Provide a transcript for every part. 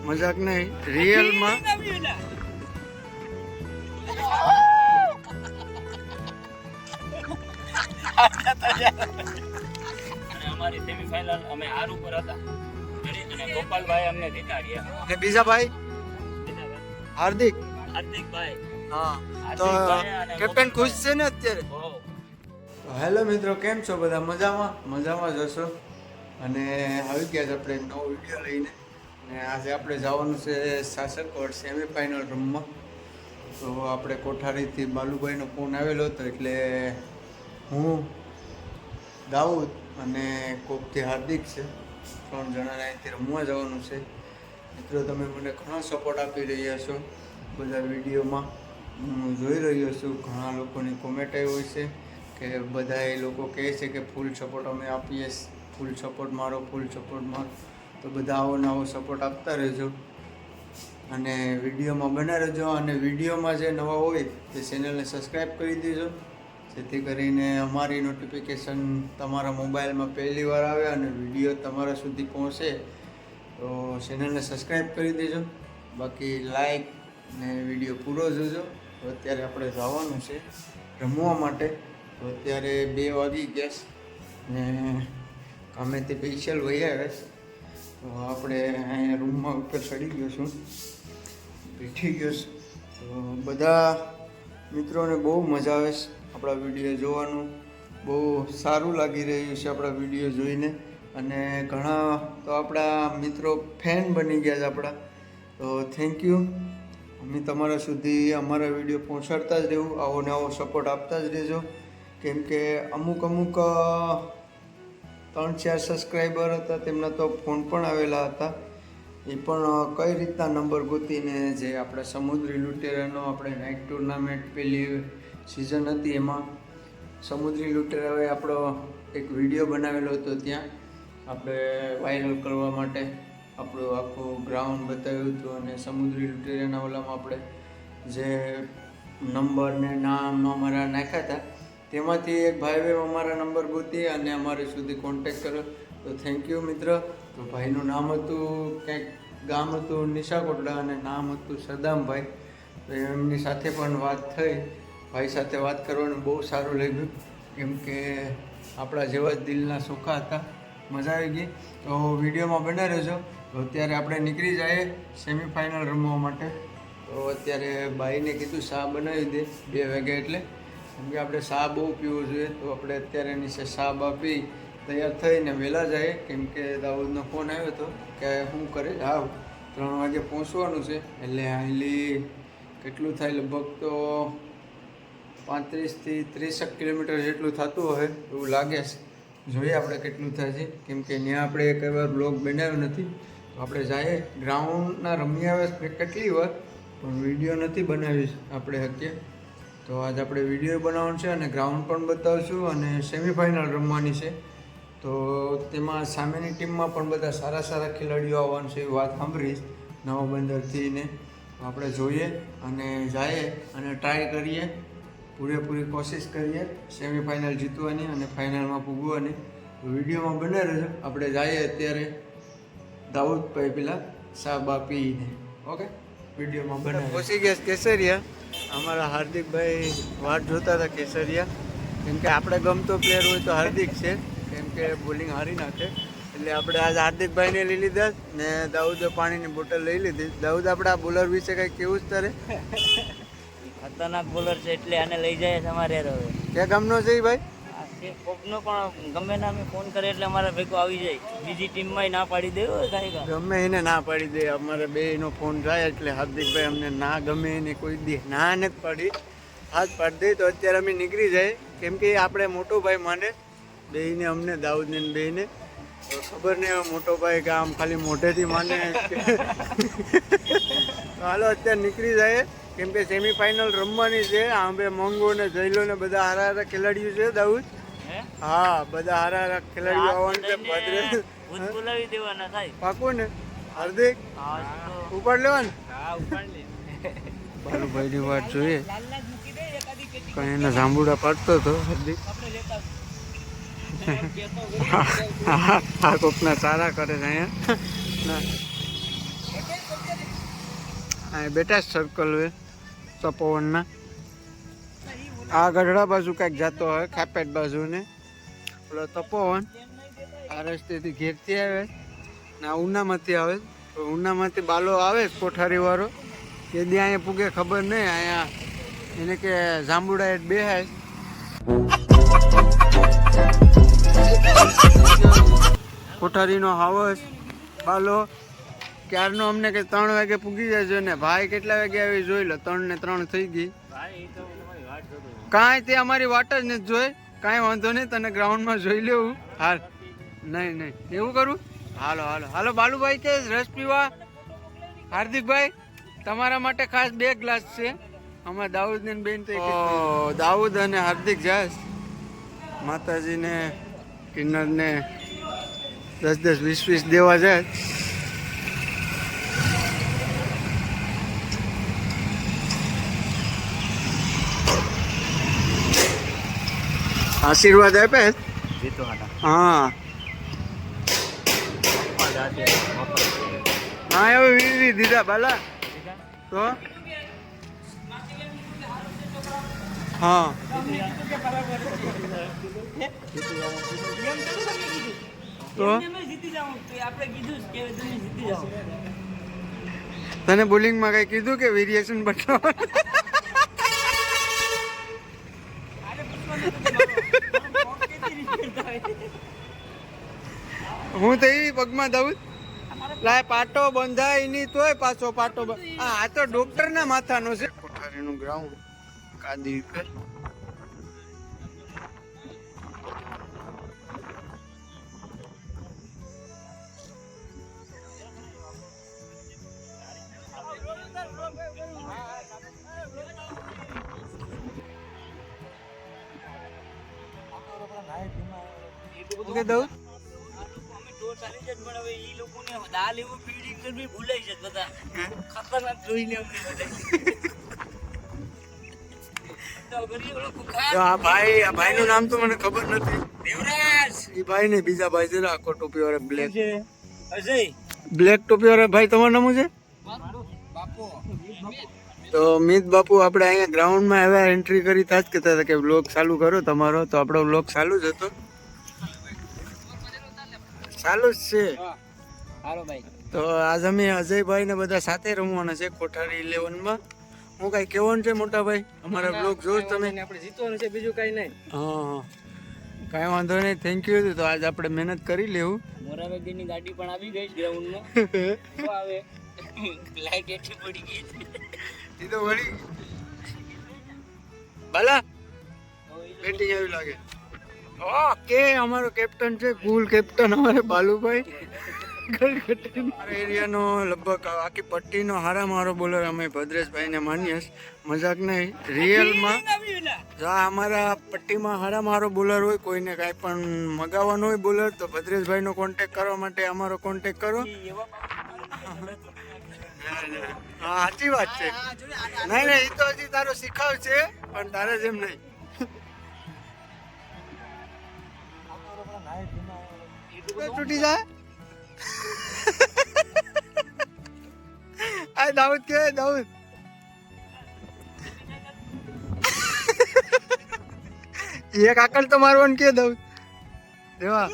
મજાક નહીં, રિયલમાં અમારી સેમીફાઇનલ અમે હાર ઉપર હતા અને ગોપાલભાઈ અમને જીતાડ્યા. અને બીજા ભાઈ હાર્દિકભાઈ હા, તો કેપ્ટન ખુશ છે ને અત્યારે? હેલો મિત્રો, કેમ છો બધા? મજામાં જશો. અને આવી ગયા છે આપણે એક નવો વિડીયો લઈને. અને આજે આપણે જવાનું છે સાસરકોટ સેમીફાઇનલ રમવા. તો આપણે કોઠારીથી બાલુભાઈનો ફોન આવેલો હતો, એટલે હું, દાઉદ અને કોકથી હાર્દિક છે, 3 જણાને અહીંથી રમવા જવાનું છે. મિત્રો, તમે મને ઘણો સપોર્ટ આપી રહ્યા છો બધા વિડીયોમાં. હું જોઈ રહ્યો છું ઘણા લોકોની કોમેન્ટ આવી હોય છે કે બધા એ લોકો કહે છે કે ફૂલ સપોર્ટ અમે આપીએ, ફૂલ સપોર્ટ મારો. તો બધા આવો ને આવો સપોર્ટ આપતા રહેજો અને વિડીયોમાં બના રહેજો. અને વિડીયોમાં જે નવા હોય તે ચેનલને સબસ્ક્રાઈબ કરી દેજો, જેથી કરીને અમારી નોટિફિકેશન તમારા મોબાઈલમાં પહેલી વાર આવે અને વિડીયો તમારા સુધી પહોંચે. તો ચેનલને સબસ્ક્રાઈબ કરી દેજો. બાકી લાઈક ને વિડીયો પૂરો જોજો. તો અત્યારે આપણે જવાનું છે રમવા માટે. તો અત્યારે 2 વાગી ગયા ને કામેથી સ્પેશિયલ વહી આવ્યા છે. તો આપણે અહીંયા રૂમમાં ઉપર ચડી ગયો છું, બેઠી ગયો છું. તો બધા મિત્રોને બહુ મજા આવે છે આપણા વિડીયો જોવાનું. બહુ સારું લાગી રહ્યું છે આપણા વિડીયો જોઈને. અને ઘણા તો આપણા મિત્રો ફેન બની ગયા છે આપણા. તો થેન્ક યુ. અમે તમારા સુધી અમારા વિડીયો પહોંચાડતા જ રહેવું, આવો ને આવો સપોર્ટ આપતા જ રહેજો. કેમ કે અમુક 3-4 સબસ્ક્રાઈબર હતા, તેમના તો ફોન પણ આવેલા હતા. એ પણ કઈ રીતના નંબર ગોતીને, જે આપણે સમુદ્રી લૂંટેરાનો આપણે નાઇટ ટુર્નામેન્ટ પહેલી સિઝન હતી, એમાં સમુદ્રી લૂંટેરાએ આપણો એક વિડીયો બનાવેલો હતો. ત્યાં આપણે વાયરલ કરવા માટે આપણું આખું ગ્રાઉન્ડ બતાવ્યું હતું. અને સમુદ્રી લૂંટેરાના ઓલામાં આપણે જે નંબર ને નામ અમારા નાખ્યા હતા, તેમાંથી એક ભાઈએ અમારા નંબર ગોતી અને અમારી સુધી કોન્ટેક્ટ કર્યો. તો થેન્ક યુ મિત્ર. તો ભાઈનું નામ હતું કંઈક, ગામ હતું નિશાકોટડા અને નામ હતું સદામભાઈ. તો એમની સાથે પણ વાત થઈ. ભાઈ સાથે વાત કરવાનું બહુ સારું લાગ્યું, કેમ કે આપણા જેવા જ દિલના સોખા હતા. મજા આવી ગઈ. તો વિડીયોમાં બના રહેજો. તો અત્યારે આપણે નીકળી જઈએ સેમીફાઇનલ રમવા માટે. તો અત્યારે ભાઈને કીધું શા બનાવી દે 2 વાગ્યા એટલે, કેમ કે આપણે શા બહુ પીવો જોઈએ. તો આપણે અત્યારે નીચે શા પી તૈયાર થઈને વહેલા જાય. કેમ કે દાઉદનો ફોન આવ્યો હતો કે શું કરે આવ 3 વાગે પહોંચવાનું છે. એટલે અહીંથી કેટલું થાય, લગભગ તો 35 થી 30 કિલોમીટર જેટલું થતું હોય એવું લાગે છે. જોઈએ આપણે કેટલું થાય છે, કેમ કે ત્યાં આપણે એક વાર બ્લોગ બનાવ્યો નથી. તો આપણે જઈએ ગ્રાઉન્ડના રમી આવે કેટલી વાર, પણ વિડીયો નથી બનાવી આપણે શકીએ. તો આજે આપણે વિડીયો બનાવવાનો છે અને ગ્રાઉન્ડ પણ બતાવશું. અને સેમીફાઇનલ રમવાની છે. તો તેમાં સામેની ટીમમાં પણ બધા સારા ખેલાડીઓ આવવાનું છે એવી વાત સાંભળીશ નવા બંદરથી ને. આપણે જોઈએ અને જઈએ અને ટ્રાય કરીએ, પૂરેપૂરી કોશિશ કરીએ સેમીફાઇનલ જીતવાની અને ફાઇનલમાં પૂગવાની. તો વિડીયોમાં બને રહેજો. આપણે જઈએ અત્યારે દાઉદભાઈ પેલા સાબા પીને. ઓકે, વિડીયોમાં બને. પહોંચી ગયા કેસરિયા. અમારા હાર્દિકભાઈ વાટ જોતા હતા કેસરિયા, કેમ કે આપણે ગમતો પ્લેયર હોય તો હાર્દિક છે, કેમ કે બોલિંગ હારી નાખે. એટલે આપણે આજે હાર્દિકભાઈને લઈ લીધા ને દાઉદે પાણીની બોટલ લઈ લીધી. દાઉદ, આપણા બોલર વિશે કંઈ કેવું જ તારે? ખતરનાક બોલર છે, એટલે આને લઈ જાય અમારે. ક્યાં ગામનો છે ભાઈ? કોકનો પણ ગમે ના અમે ફોન કરે એટલે અમારા ભેગો આવી જાય. બીજી ટીમમાં ના પાડી દે, ગમે એને ના પાડી દે. અમારે બેયનો ફોન જાય એટલે હાર્દિકભાઈ અમને ના ગમે એને કોઈ દી ના નથી પાડી, હાથ પાડી દે. તો અત્યારે અમે નીકળી જાય, કેમ કે આપણે મોટો ભાઈ માને બેયને, અમને દાઉદને બેયને. ખબર નહીં મોટો ભાઈ કે આમ ખાલી મોઢેથી માને. હાલો અત્યારે નીકળી જાય, કેમ કે સેમીફાઇનલ રમવાની છે. આંબે મંગો ને જયલો ને બધા હારા ખેલાડીઓ છે દાઉદ. હા, બધા હારા ખેલાડીઓ આવવાનું છે. બોલાવી દેવાના થાય. પાકું ને હાર્દિક? ઉપાડ લેવાનું. બાલુભાઈની વાત જોઈએ, કઈ એના જાંબુડા પાડતો હતો હાર્દિક. આ કોકના સારા કરે છે અહીંયા. અહીં બેટા સર્કલ હોય તપોવનના. આ ગઢડા બાજુ કાંઈક જતો હોય ખાપેટ બાજુ ને પેલો તપોવન આ રસ્તેથી ઘેરથી આવે ને આ ઉનામાંથી આવે. તો ઉનામાંથી બાલો આવે કોઠારી વાળો કે દી અહીંયા પૂગે ખબર નહીં. અહીંયા એને કે જાંબુડા એટ બેહાય કોઠારીનો હાવસ બાલો ક્યારનો અમને કે 3 વાગે પૂગી જાય છે ને ભાઈ કેટલા વાગે આવી જોઈ લો 3 ને 3 થઈ ગઈ. કાંઈ તે અમારી વાટ જ નથી જોઈ. કાંઈ વાંધો નહીં તને ગ્રાઉન્ડમાં જોઈ લેવું. હાલ નહીં એવું કરું. હાલો હાલો હાલો બાલુભાઈ કે રસ પીવા. હાર્દિકભાઈ તમારા માટે ખાસ 2 ગ્લાસ છે. અમારા દાઉદ ને બેન તો દાઉદ અને હાર્દિક જાસ માતાજીને કિન્નરને 10 20 દેવા જાય. આશીર્વાદ આપે. હા હા હવે વીરી દીધા બાલા તો હા તો તને બોલિંગમાં કઈ કીધું કે વેરિએશન બતાવ. હું તો એ પગમાં દઉં લાય પાટો બંધાય નહીં તોય પાછો પાટો આ તો ડોક્ટર ના માથાનો છે. કોઠારીનું ગ્રાઉન્ડ કાદી ઉપર કે દઉં ભાઈ નું નામ તો મને ખબર નથી. એ ભાઈ ને બીજા ભાઈ છે આખો ટોપી વાળા બ્લેક ટોપી વાળા ભાઈ તમારું નામ છે તો મિત બાપુ. આપણે અહીંયા ગ્રાઉન્ડમાં આવ્યા એન્ટ્રી કરી તાજ કહેતા હતા કે વ્લોગ ચાલુ કરો તમારો. તો આપણો વ્લોગ ચાલુ જ હતો. ચાલુ જ છે. તો આજ અમે અજયભાઈ ને બધા સાથે રમવાના છે કોઠારી 11 માં. હું કઈ કહેવાનું છે મોટા ભાઈ અમારા બ્લોગ જોશ તમે. આપણે જીતવાનું છે બીજું કઈ નહીં. હા કાંઈ વાંધો નહીં થેન્ક યુ. તો આજ આપણે મહેનત કરી લેવું. મોરાભાઈ ની ગાડી પણ આવી ગઈ ગ્રાઉન્ડમાં. આવે લાઈટ એટલી પડી ગઈ એ તો વળી બાલા બેટિંગ આવી લાગે. ઓકે અમારો કેપ્ટન છે કુલ કેપ્ટન અમારે બાલુભાઈ. એરિયાનો લગભગ આખી પટ્ટીનો હારામાં હારો બોલર અમે ભદ્રેશભાઈ ને માનીએ. મજાક નહીં રિયલમાં. અમારા પટ્ટીમાં હારામાં હારો બોલર હોય કોઈને કાંઈ પણ મગાવવાનો હોય બોલર તો ભદ્રેશભાઈનો કોન્ટેક કરવા માટે અમારો કોન્ટેક કરો. હા સાચી વાત છે. નહીં એ તો હજી તારો શીખાવ છે પણ તારે જેમ નહીં. તૂટી જાય આ દાઉદ કે દાઉદ એક આકલ તો મારવાનું કે દાઉદ દેવા.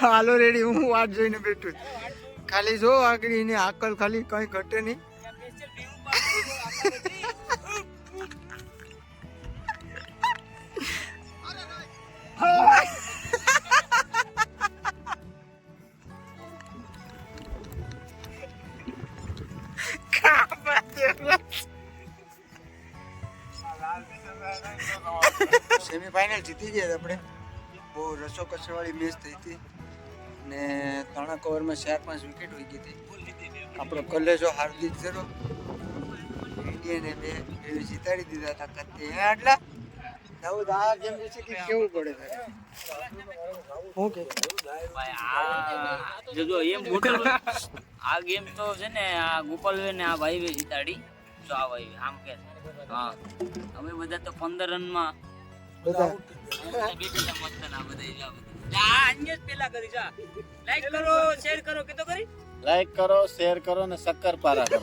હાલો રેડી હું વાટ જોઈને બેઠું. ખાલી જો આગળ ને આકલ ખાલી કઈ ઘટે નહીં. સેમીફાઇનલ જીતી ગયા આપણે. બહુ રસો કસરવાળી મેચ થઈ હતી ને 3 ઓવરમાં 4-5 વિકેટ હોઈ ગઈ હતી. આપણો કલેજો હાર્દિક 0 ઇન્ડિયને 2 એવી જીતાડી દીધા હતા. કત્તે આટલા દાઉદ આ ગેમ વિશે કેવું પડે તારે? હું કે ભાઈ જો એમ મોટો આ ગેમ તો છે ને આ ગોપાલવે ને આ ભાઈએ જીતાડી. જો આ ભાઈ આમ કે હા અમે બધા તો 15 રનમાં બધા બેઠેલા મસ્ત ના બધા આ અહીંયા જ પેલા કરી જા લાઈક કરો શેર કરો કે તો કરી લાઈક કરો, શેર કરો ને શક્કર પારા કરો.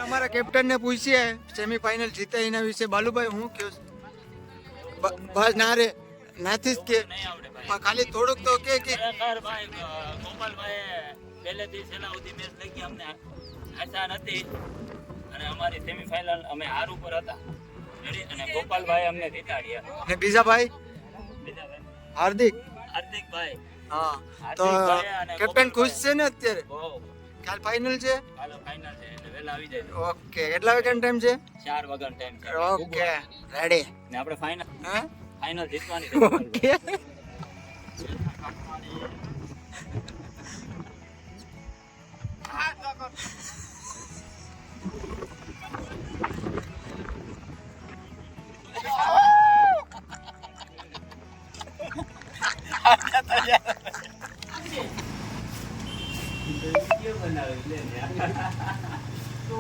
અમારા કેપ્ટન ને પૂછીએ સેમીફાઇનલ જીતા એના વિશે. બાલુભાઈ હું કયો? બસ ના રે નાથી જ કે પણ ખાલી થોડુંક તો કે ખરેખર ભાઈ ગોપાલભાઈ પહેલેથી છેલ્લા સુધી મેચ લખી અમને આશા નથી અને અમારી સેમીફાઇનલ અમે હાર ઉપર હતા અને ગોપાલભાઈ અમને જીતાડ્યા. ને બીજા ભાઈ બીજા ભાઈ હાર્દિક. હાર્દિકભાઈ હા તો કેપ્ટન ખુશ છે ને અત્યારે? બહુ કાલ ફાઇનલ છે. હાલો ફાઇનલ છે એટલે વહેલા આવી જાય. ઓકે કેટલા વાગ્યાનો ટાઈમ છે? 4 વાગ્યાનો ટાઈમ છે. Okay ready. ને આપણે ફાઇનલ હા ફાઇનલ જીતવાની છે. ઓકે વિડિયો બનાવે લે તો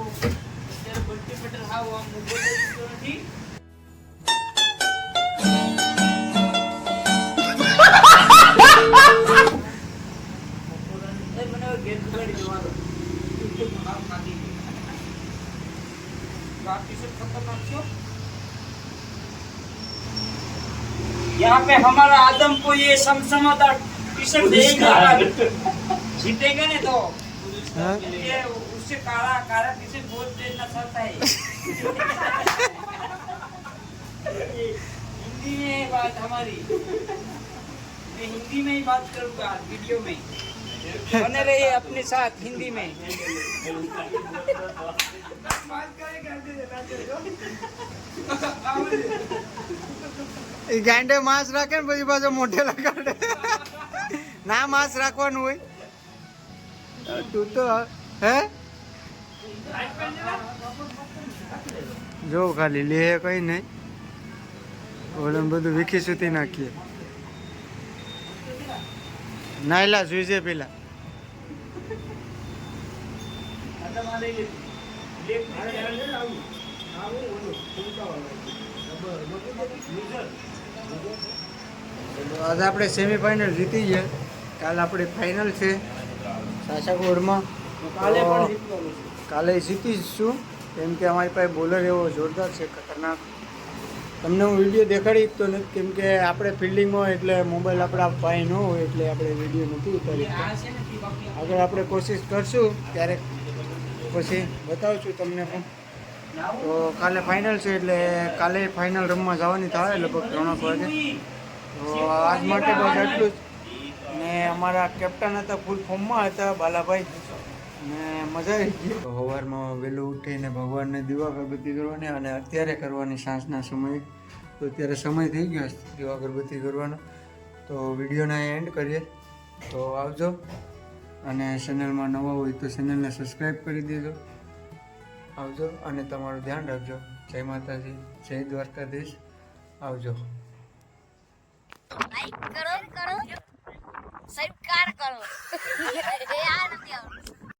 અત્યારે બટ્ટી પટેલ હાવ આમ ઉભો તો નથી. એ મને ગેટ પકડી જવાનો હાવ ખાધી બાકી सब खतरनाक क्यों? यहाँ पे हमारा आदम को ये समसमादार टी शर्ट देगा जीतेगा ने तो ये उससे काला काला टी शर्ट बहुत देना चाहता है. हिंदी में बात हमारी मैं हिंदी में ही बात करूँगा वीडियो में. बने रहिए अपने साथ हिंदी में. એ ગાંડે માંસ રાખે ને પછી પાછો મોઢે લગાડે. ના માંસ રાખવાનું હોય. તું તો હે જો ખાલી લે કઈ નહીં ઓલે બધું વીખી સુતી નાખીએ. નાયલા સુઈજે પેલા. આજે આપણે સેમીફાઇનલ જીતી ગયા. કાલ આપણે ફાઇનલ છે સાસાગોડમાં. કાલે જીતીશું કેમ કે અમારી પાસે બોલર એવો જોરદાર છે, ખતરનાક. તમને હું વિડીયો દેખાડી તો નથી કેમ કે આપણે ફિલ્ડિંગમાં એટલે મોબાઈલ આપણા પાસે ન હોય એટલે આપણે વિડીયો નથી ઉતારી. આગળ આપણે કોશિશ કરશું ક્યારેક પછી બતાવશું તમને પણ. તો કાલે ફાઇનલ છે એટલે કાલે ફાઇનલ રમવા જવાની થાય લગભગ 3 વાગે. તો આજ માટે બસ એટલું જ. ને અમારા કેપ્ટન હતા ફૂલ ફોર્મમાં હતા બાલાભાઈ ને મજા આવી ગઈ. તો સવારમાં વહેલું ઉઠીને ભગવાનને દીવા અગરબત્તી કરવાની અને અત્યારે કરવાની સાંજના સમયે. તો અત્યારે સમય થઈ ગયો દીવા અગરબત્તી કરવાનો. તો વિડીયોના એન્ડ કરીએ. તો આવજો અને ચેનલમાં નવા હોય તો ચેનલને સબસ્ક્રાઈબ કરી દેજો. આવજો અને તમારું ધ્યાન રાખજો. જય માતાજી, જય દ્વારકાધીશ. આવજો. લાઈક કરો સબસ્ક્રાઇબ કરો યાર નથી આવડતું.